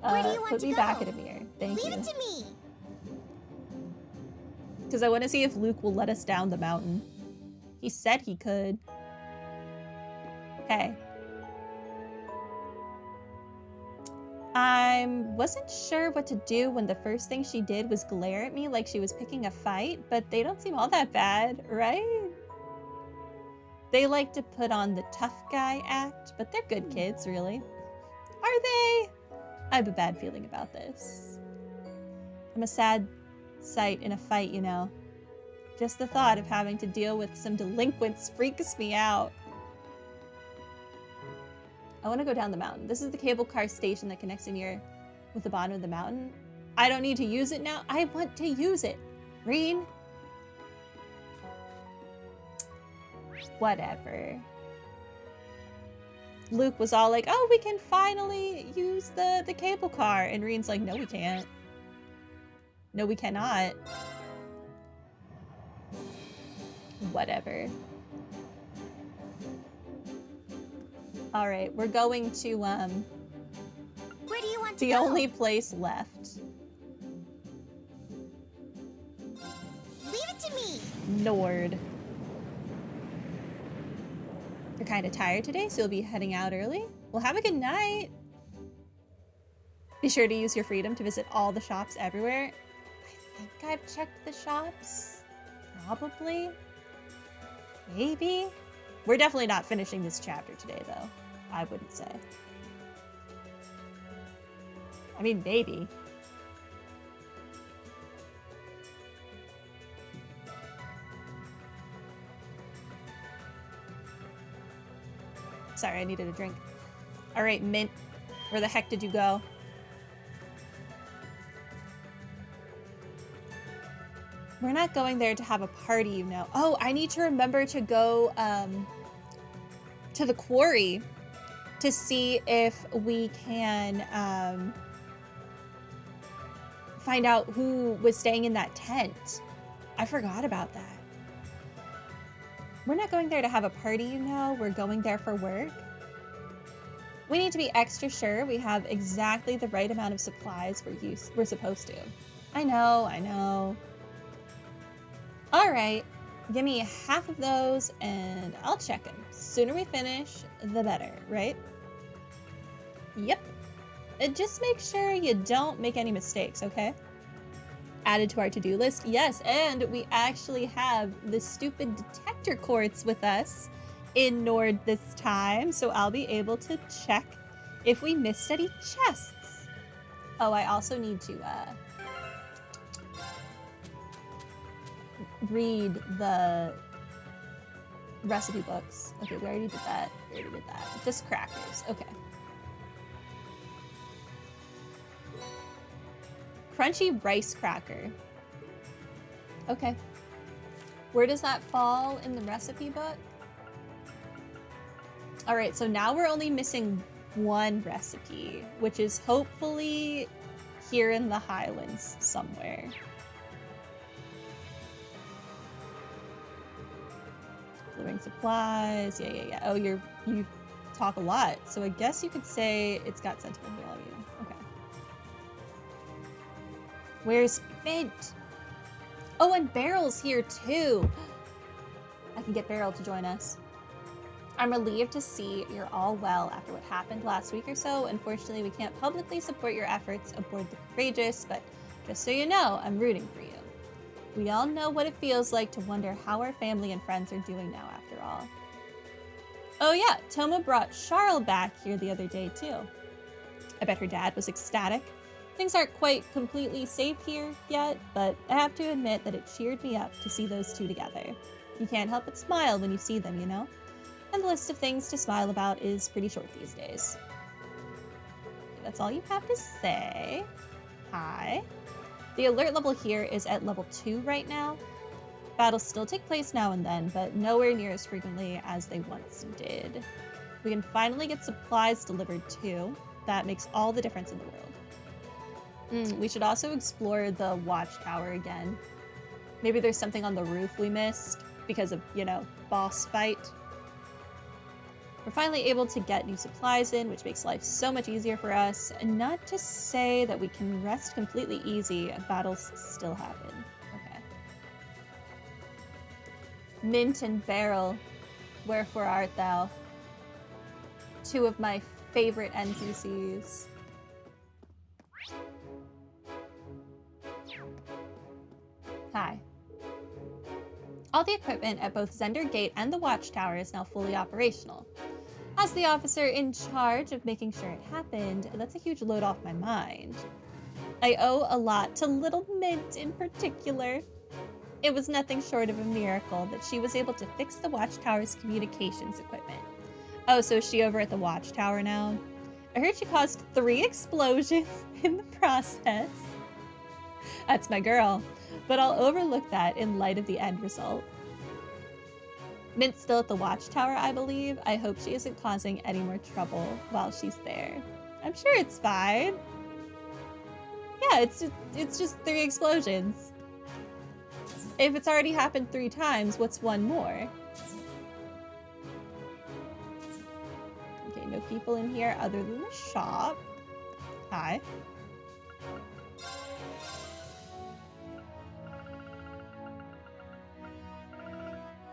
Where do you want put to me go? back in a mirror. Thank you. Leave it to me. Because I want to see if Luke will let us down the mountain. He said he could. Okay. I wasn't sure what to do when the first thing she did was glare at me like she was picking a fight, but they don't seem all that bad, right? They like to put on the tough guy act, but they're good kids, really. Are they? I have a bad feeling about this. I'm a sad sight in a fight, you know. Just the thought of having to deal with some delinquents freaks me out. I want to go down the mountain. This is the cable car station that connects in here with the bottom of the mountain. I don't need to use it now. I want to use it. Reen. Whatever. Luke was all like, oh, we can finally use the cable car. And Reen's like, no, we can't. No, we cannot. Whatever. All right, we're going to, Where do you want to the go? only place left. Leave it to me. Nord. You're kind of tired today, so you'll be heading out early? Well, have a good night. Be sure to use your freedom to visit all the shops everywhere. I think I've checked the shops. Probably. Maybe. We're definitely not finishing this chapter today, though. I wouldn't say. I mean, maybe. Sorry, I needed a drink. All right, Mint. Where the heck did you go? We're not going there to have a party, you know. Oh, I need to remember to go to the quarry to see if we can find out who was staying in that tent. I forgot about that. We're not going there to have a party, you know. We're going there for work. We need to be extra sure we have exactly the right amount of supplies we're supposed to. I know. All right, give me half of those and I'll check them. Sooner we finish, the better, right? Yep. And just make sure you don't make any mistakes, okay? Added to our to-do list, yes, and we actually have the stupid detector quartz with us in Nord this time, so I'll be able to check if we missed any chests. Oh, I also need to read the recipe books. Okay, we already did that. Just crackers. Okay. Crunchy rice cracker. Okay. Where does that fall in the recipe book? All right, so now we're only missing one recipe, which is hopefully here in the Highlands somewhere. Living supplies, yeah. Oh, you talk a lot, so I guess you could say it's got sentimental value. Okay. Where's Mint? Oh, and Beryl's here too. I can get Beryl to join us. I'm relieved to see you're all well after what happened last week or so. Unfortunately, we can't publicly support your efforts aboard the Courageous, but just so you know, I'm rooting for you. We all know what it feels like to wonder how our family and friends are doing now after all. Oh yeah, Toma brought Charles back here the other day too. I bet her dad was ecstatic. Things aren't quite completely safe here yet, but I have to admit that it cheered me up to see those two together. You can't help but smile when you see them, you know? And the list of things to smile about is pretty short these days. That's all you have to say. Hi. The alert level here is at level 2 right now. Battles still take place now and then, but nowhere near as frequently as they once did. We can finally get supplies delivered too. That makes all the difference in the world. We should also explore the watchtower again. Maybe there's something on the roof we missed because of, you know, boss fight. We're finally able to get new supplies in, which makes life so much easier for us. And not to say that we can rest completely easy. Battles still happen. Okay. Mint and Beryl, wherefore art thou? Two of my favorite NPCs. Hi. All the equipment at both Zender Gate and the Watchtower is now fully operational. As the officer in charge of making sure it happened, that's a huge load off my mind. I owe a lot to little Mint in particular. It was nothing short of a miracle that she was able to fix the Watchtower's communications equipment. Oh, so is she over at the Watchtower now? I heard she caused 3 explosions in the process. That's my girl, but I'll overlook that in light of the end result. Mint's still at the Watchtower, I believe. I hope she isn't causing any more trouble while she's there. I'm sure it's fine. Yeah, it's just 3 explosions. If it's already happened 3 times, what's one more? Okay, no people in here other than the shop. Hi.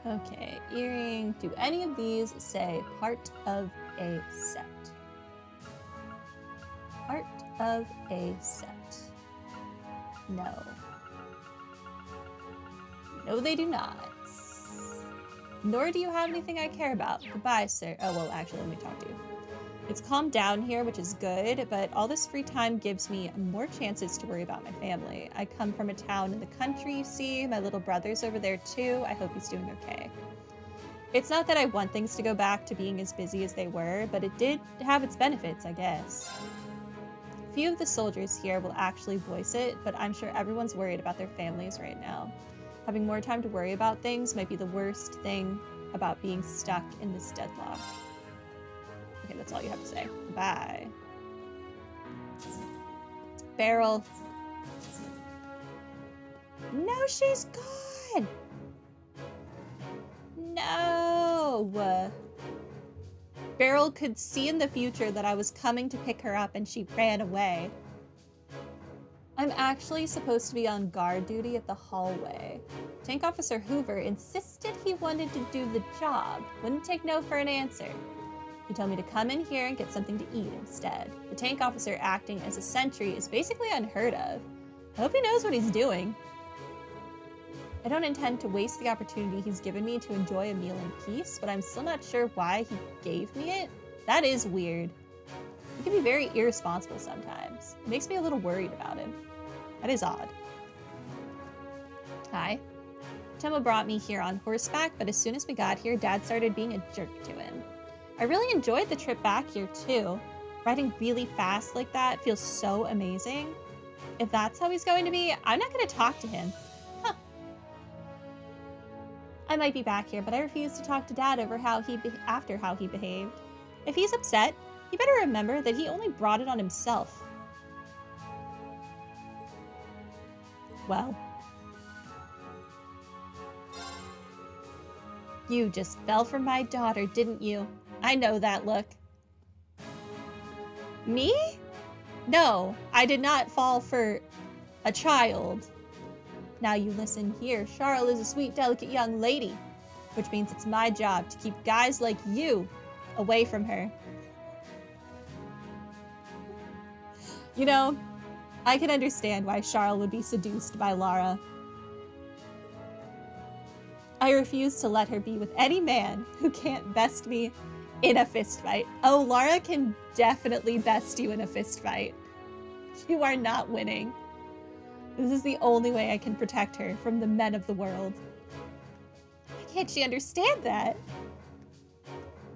Okay, earring. Do any of these say part of a set? Part of a set. No. No, they do not. Nor do you have anything I care about. Goodbye, sir. Oh, well, actually, let me talk to you. It's calmed down here, which is good, but all this free time gives me more chances to worry about my family. I come from a town in the country, you see. My little brother's over there, too. I hope he's doing okay. It's not that I want things to go back to being as busy as they were, but it did have its benefits, I guess. Few of the soldiers here will actually voice it, but I'm sure everyone's worried about their families right now. Having more time to worry about things might be the worst thing about being stuck in this deadlock. Okay, that's all you have to say. Bye. Beryl. No, she's gone! No! Beryl could see in the future that I was coming to pick her up and she ran away. I'm actually supposed to be on guard duty at the hallway. Tank Officer Hoover insisted he wanted to do the job. Wouldn't take no for an answer. He told me to come in here and get something to eat instead. The tank officer acting as a sentry is basically unheard of. I hope he knows what he's doing. I don't intend to waste the opportunity he's given me to enjoy a meal in peace, but I'm still not sure why he gave me it. That is weird. He can be very irresponsible sometimes. It makes me a little worried about him. That is odd. Hi. Temma brought me here on horseback, but as soon as we got here, Dad started being a jerk to him. I really enjoyed the trip back here, too. Riding really fast like that feels so amazing. If that's how he's going to be, I'm not going to talk to him. Huh. I might be back here, but I refuse to talk to Dad over after how he behaved. If he's upset, he better remember that he only brought it on himself. Well. You just fell for my daughter, didn't you? I know that look. Me? No, I did not fall for a child. Now you listen here. Charles is a sweet, delicate young lady, which means it's my job to keep guys like you away from her. You know, I can understand why Charles would be seduced by Lara. I refuse to let her be with any man who can't best me in a fist fight. Oh, Lara can definitely best you in a fist fight. You are not winning. This is the only way I can protect her from the men of the world. Why can't she understand that?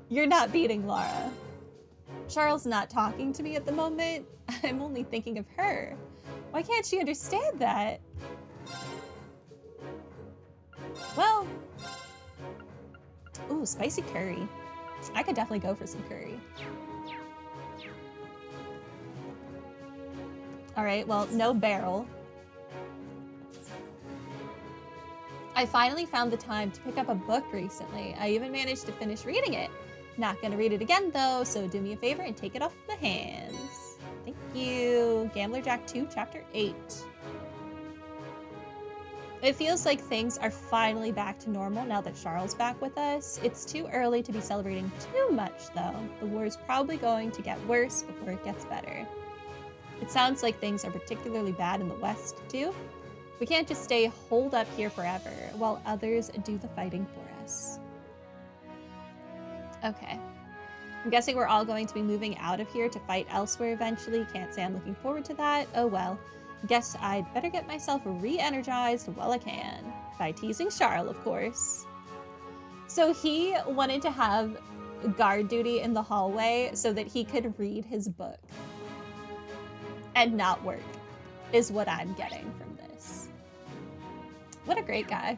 You're not beating Lara. Charles not talking to me at the moment. I'm only thinking of her. Why can't she understand that? Well, ooh, spicy curry. I could definitely go for some curry. All right, well, no Beryl. I finally found the time to pick up a book recently. I even managed to finish reading it. Not gonna read it again though, so do me a favor and take it off my hands. Thank you. Gambler Jack 2, Chapter 8. It feels like things are finally back to normal now that Charles back with us. It's too early to be celebrating too much though. The war is probably going to get worse before it gets better. It sounds like things are particularly bad in the West too. We can't just stay holed up here forever while others do the fighting for us. Okay. I'm guessing we're all going to be moving out of here to fight elsewhere eventually. Can't say I'm looking forward to that. Oh well. Guess I'd better get myself re-energized while I can. By teasing Charles, of course. So he wanted to have guard duty in the hallway so that he could read his book. And not work, is what I'm getting from this. What a great guy.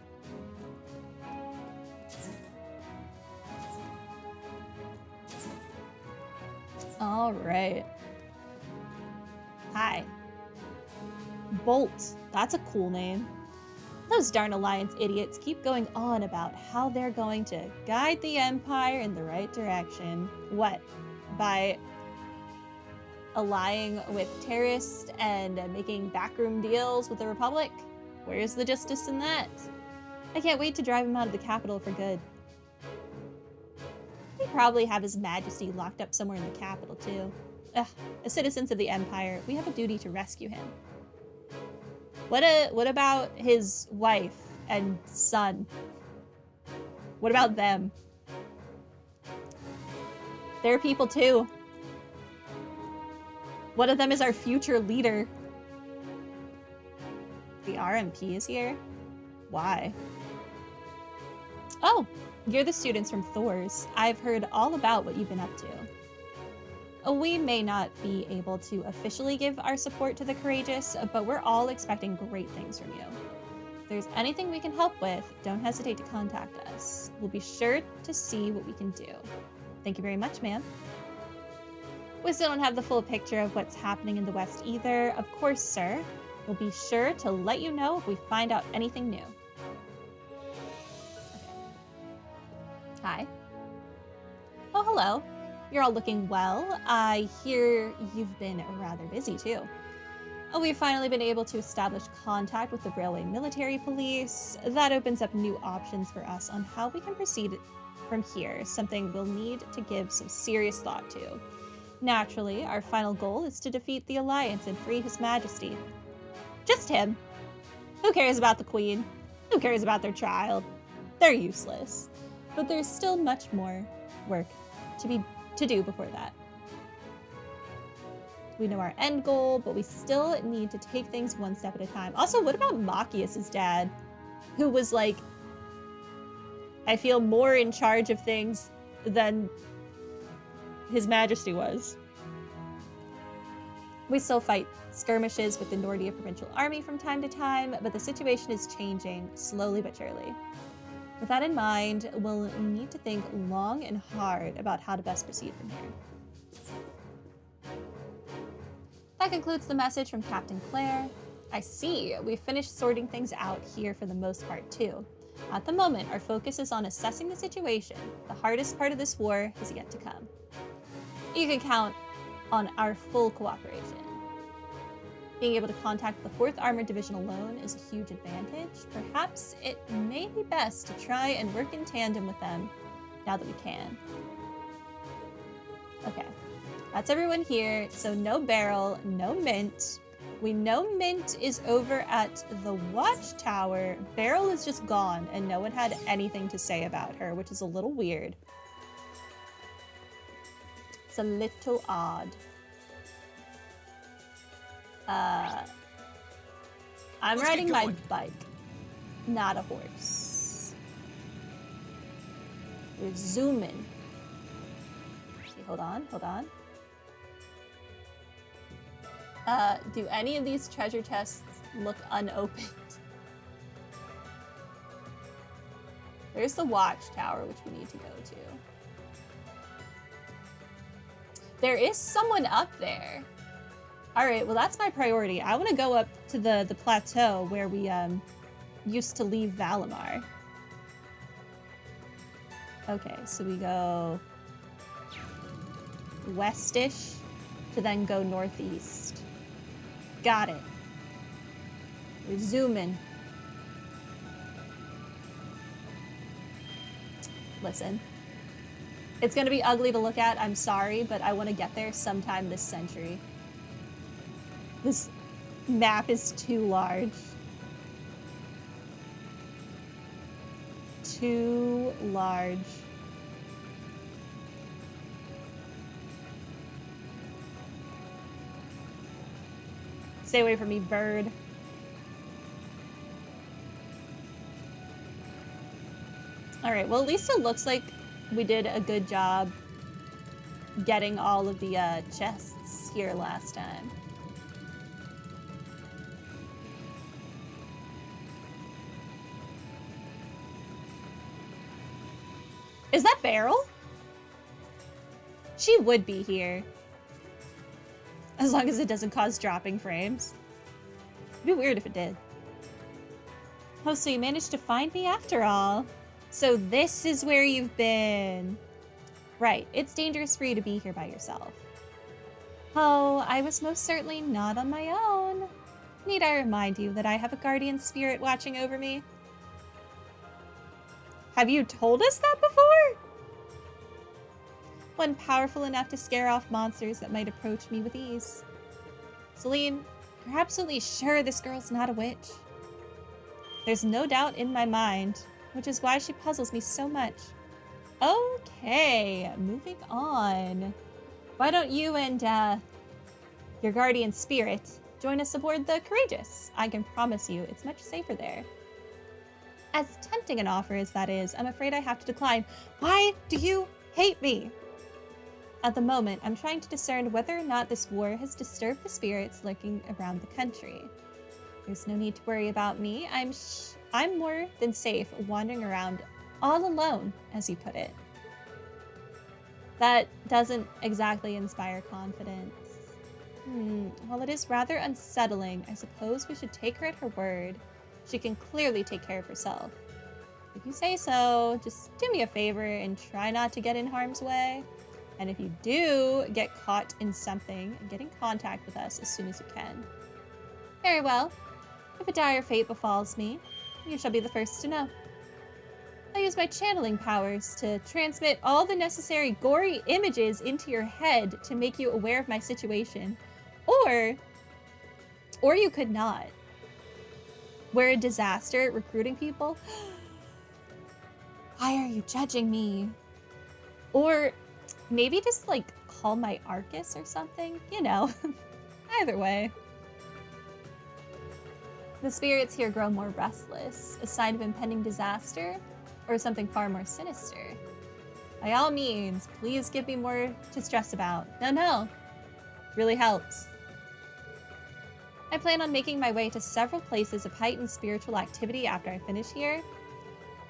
All right. Hi. Bolt. That's a cool name. Those darn Alliance idiots keep going on about how they're going to guide the Empire in the right direction. What? By allying with terrorists and making backroom deals with the Republic? Where's the justice in that? I can't wait to drive him out of the capital for good. We probably have His Majesty locked up somewhere in the capital, too. Ugh, as citizens of the Empire, we have a duty to rescue him. What about his wife and son? What about them? They're people, too. One of them is our future leader. The RMP is here? Why? Oh, you're the students from Thor's. I've heard all about what you've been up to. We may not be able to officially give our support to the courageous, but we're all expecting great things from you. If there's anything we can help with, don't hesitate to contact us. We'll be sure to see what we can do. Thank you very much, ma'am. We still don't have the full picture of what's happening in the West either. Of course, sir. We'll be sure to let you know if we find out anything new. Okay. Hi. Oh, hello. You're all looking well. I hear you've been rather busy, too. Oh, we've finally been able to establish contact with the Railway Military Police. That opens up new options for us on how we can proceed from here, something we'll need to give some serious thought to. Naturally, our final goal is to defeat the Alliance and free His Majesty. Just him. Who cares about the Queen? Who cares about their child? They're useless. But there's still much more work to do before that. We know our end goal, but we still need to take things one step at a time. Also, what about Machias' dad? Who was like, I feel more in charge of things than His Majesty was. We still fight skirmishes with the Nordia Provincial Army from time to time, but the situation is changing slowly but surely. With that in mind, we'll need to think long and hard about how to best proceed from here. That concludes the message from Captain Claire. I see, we've finished sorting things out here for the most part too. At the moment, our focus is on assessing the situation. The hardest part of this war is yet to come. You can count on our full cooperation. Being able to contact the 4th Armored Division alone is a huge advantage. Perhaps it may be best to try and work in tandem with them now that we can. Okay, that's everyone here. So no Beryl, no Mint. We know Mint is over at the Watchtower. Beryl is just gone and no one had anything to say about her, which is a little weird. It's a little odd. I'm riding my bike, not a horse. We're zooming. Okay, hold on. Do any of these treasure chests look unopened? There's the Watchtower, which we need to go to. There is someone up there. All right, well, that's my priority. I want to go up to the plateau where we used to leave Valimar. Okay, so we go westish to then go northeast. Got it. We're zooming. Listen. It's going to be ugly to look at, I'm sorry, but I want to get there sometime this century. This map is too large. Too large. Stay away from me, bird. Alright, well, at least it looks like we did a good job getting all of the chests here last time. Is that Beryl? She would be here. As long as it doesn't cause dropping frames. It'd be weird if it did. Oh, so you managed to find me after all. So this is where you've been. Right, it's dangerous for you to be here by yourself. Oh, I was most certainly not on my own. Need I remind you that I have a guardian spirit watching over me? Have you told us that before? One powerful enough to scare off monsters that might approach me with ease. Celine, you're absolutely sure this girl's not a witch? There's no doubt in my mind, which is why she puzzles me so much. Okay, moving on. Why don't you and your guardian spirit join us aboard the Courageous? I can promise you it's much safer there. As tempting an offer as that is, I'm afraid I have to decline. Why do you hate me? At the moment, I'm trying to discern whether or not this war has disturbed the spirits lurking around the country. There's no need to worry about me. I'm more than safe wandering around all alone, as you put it. That doesn't exactly inspire confidence. While it is rather unsettling, I suppose we should take her at her word. She can clearly take care of herself. If you say so, just do me a favor and try not to get in harm's way. And if you do get caught in something, get in contact with us as soon as you can. Very well. If a dire fate befalls me, you shall be the first to know. I'll use my channeling powers to transmit all the necessary gory images into your head to make you aware of my situation. Or you could not. We're a disaster at recruiting people. Why are you judging me? Or maybe just like call my Arcus or something, you know. Either way. The spirits here grow more restless, a sign of impending disaster, or something far more sinister. By all means, please give me more to stress about. No. Really helps. I plan on making my way to several places of heightened spiritual activity after I finish here.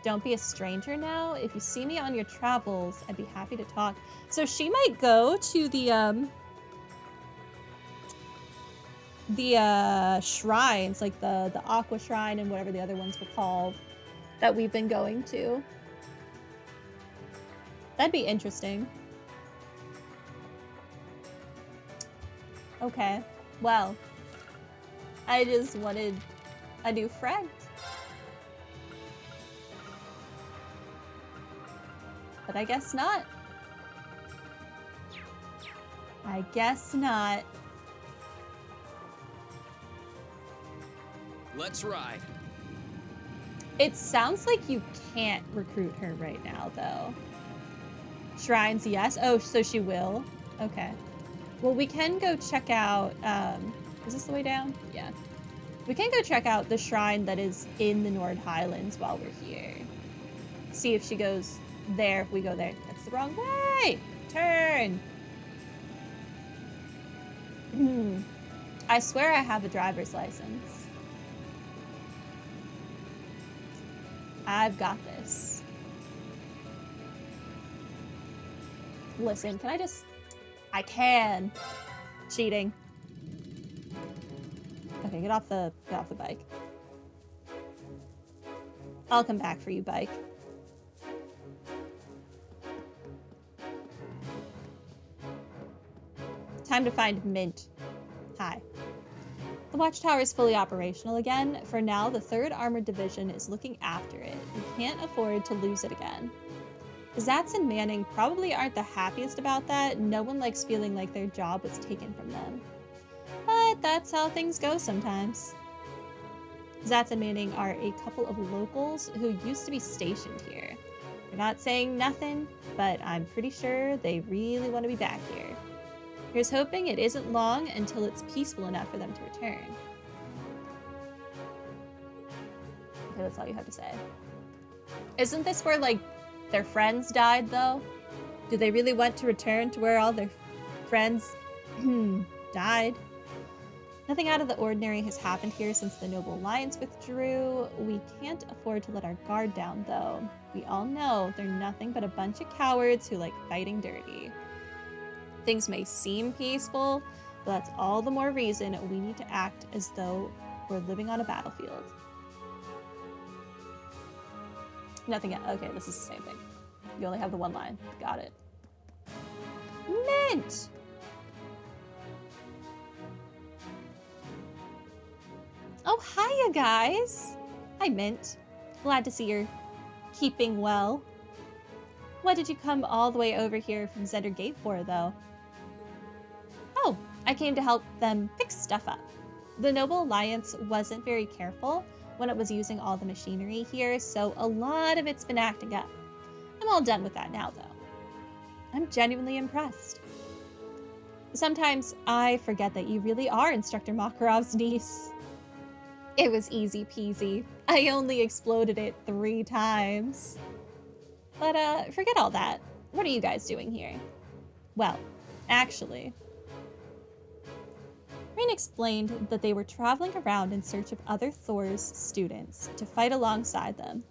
Don't be a stranger now. If you see me on your travels, I'd be happy to talk. So she might go to the shrines, like the Aqua Shrine and whatever the other ones were called that we've been going to. That'd be interesting. Okay, well, I just wanted a new friend. But I guess not. I guess not. Let's ride. It sounds like you can't recruit her right now, though. Shrines, yes. Oh, so she will. Okay. Well, we can go check out, is this the way down? Yeah. We can go check out the shrine that is in the Nord Highlands while we're here. See if she goes there, if we go there. That's the wrong way! Turn! I swear I have a driver's license. I've got this. Listen, can I just... I can. Cheating. Okay, get off the bike. I'll come back for you, bike. Time to find Mint. Hi. The watchtower is fully operational again. For now, the 3rd Armored Division is looking after it. We can't afford to lose it again. Zatz and Manning probably aren't the happiest about that. No one likes feeling like their job was taken from them. But that's how things go sometimes. Zatz and Manning are a couple of locals who used to be stationed here. They're not saying nothing, but I'm pretty sure they really want to be back here. Here's hoping it isn't long until it's peaceful enough for them to return. Okay, that's all you have to say. Isn't this where, like, their friends died, though? Do they really want to return to where all their friends died? Nothing out of the ordinary has happened here since the Noble Alliance withdrew. We can't afford to let our guard down, though. We all know they're nothing but a bunch of cowards who like fighting dirty. Things may seem peaceful, but that's all the more reason we need to act as though we're living on a battlefield. Nothing yet. Okay, this is the same thing. You only have the one line. Got it. Mint! Oh, hiya, guys. Hi, Mint. Glad to see you're keeping well. What did you come all the way over here from Zender Gate for, though? Oh, I came to help them fix stuff up. The Noble Alliance wasn't very careful when it was using all the machinery here, so a lot of it's been acting up. I'm all done with that now, though. I'm genuinely impressed. Sometimes I forget that you really are Instructor Makarov's niece. It was easy peasy. I only exploded it 3 times. But forget all that. What are you guys doing here? Well, actually, Rain explained that they were traveling around in search of other Thor's students to fight alongside them.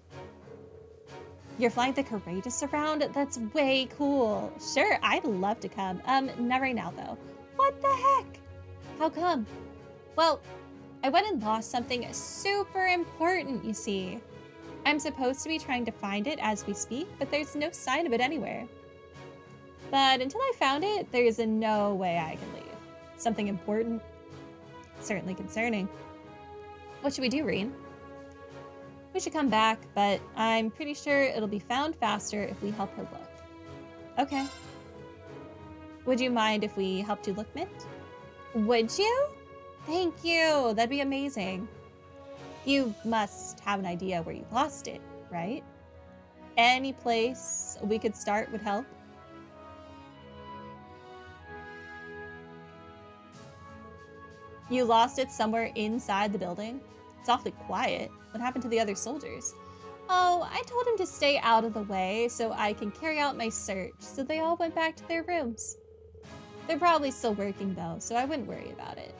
You're flying the Courageous around? That's way cool. Sure, I'd love to come. Not right now, though. What the heck? How come? Well, I went and lost something super important, you see. I'm supposed to be trying to find it as we speak, but there's no sign of it anywhere. But until I found it, there is no way I can leave. Something important? Certainly concerning. What should we do, Reen? We should come back, but I'm pretty sure it'll be found faster if we help her look. Okay. Would you mind if we helped you look, Mint? Would you? Thank you. That'd be amazing. You must have an idea where you lost it, right? Any place we could start would help. You lost it somewhere inside the building? It's awfully quiet. What happened to the other soldiers? Oh, I told him to stay out of the way so I can carry out my search, so they all went back to their rooms. They're probably still working though, so I wouldn't worry about it.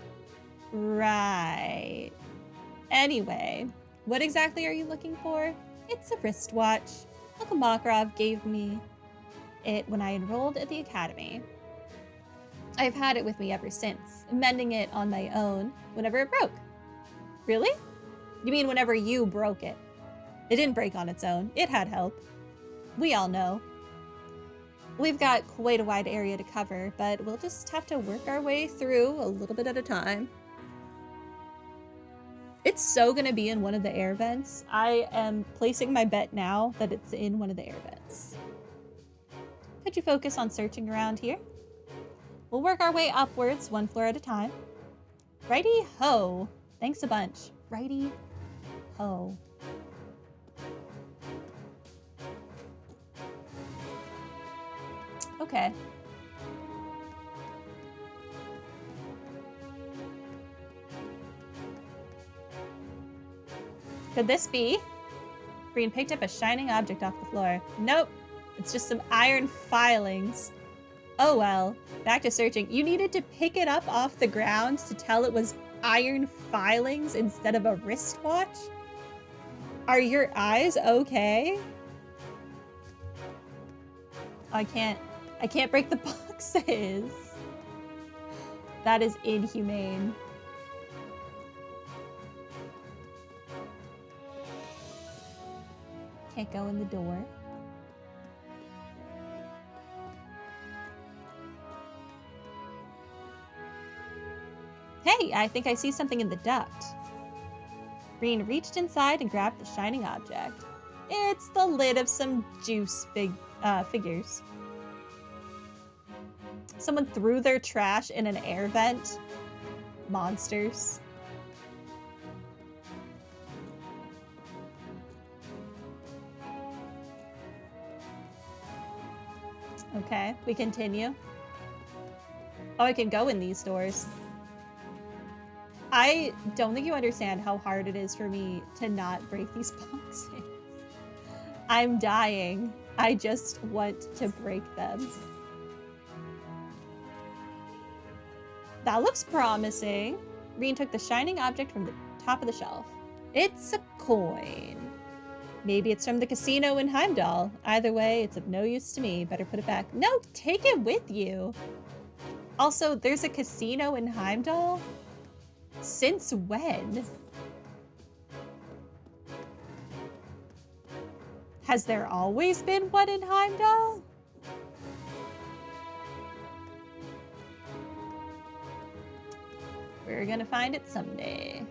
Right. Anyway, what exactly are you looking for? It's a wristwatch. Uncle Makarov gave me it when I enrolled at the academy. I've had it with me ever since, mending it on my own whenever it broke. Really? You mean whenever you broke it? It didn't break on its own. It had help. We all know. We've got quite a wide area to cover, but we'll just have to work our way through a little bit at a time. It's so gonna be in one of the air vents. I am placing my bet now that it's in one of the air vents. Could you focus on searching around here? We'll work our way upwards, one floor at a time. Righty-ho. Thanks a bunch. Righty-ho. Okay. Could this be? Green picked up a shining object off the floor. Nope. It's just some iron filings. Oh well. Back to searching. You needed to pick it up off the ground to tell it was iron filings instead of a wristwatch? Are your eyes okay? I can't break the boxes. That is inhumane. Can't go in the door. Hey, I think I see something in the duct. Green reached inside and grabbed the shining object. It's the lid of some juice figures. Someone threw their trash in an air vent. Monsters. Okay, we continue. Oh, I can go in these doors. I don't think you understand how hard it is for me to not break these boxes. I'm dying. I just want to break them. That looks promising. Reen took the shining object from the top of the shelf. It's a coin. Maybe it's from the casino in Heimdall. Either way, it's of no use to me. Better put it back. No, take it with you. Also, there's a casino in Heimdall? Since when? Has there always been one in Heimdall? We're gonna find it someday.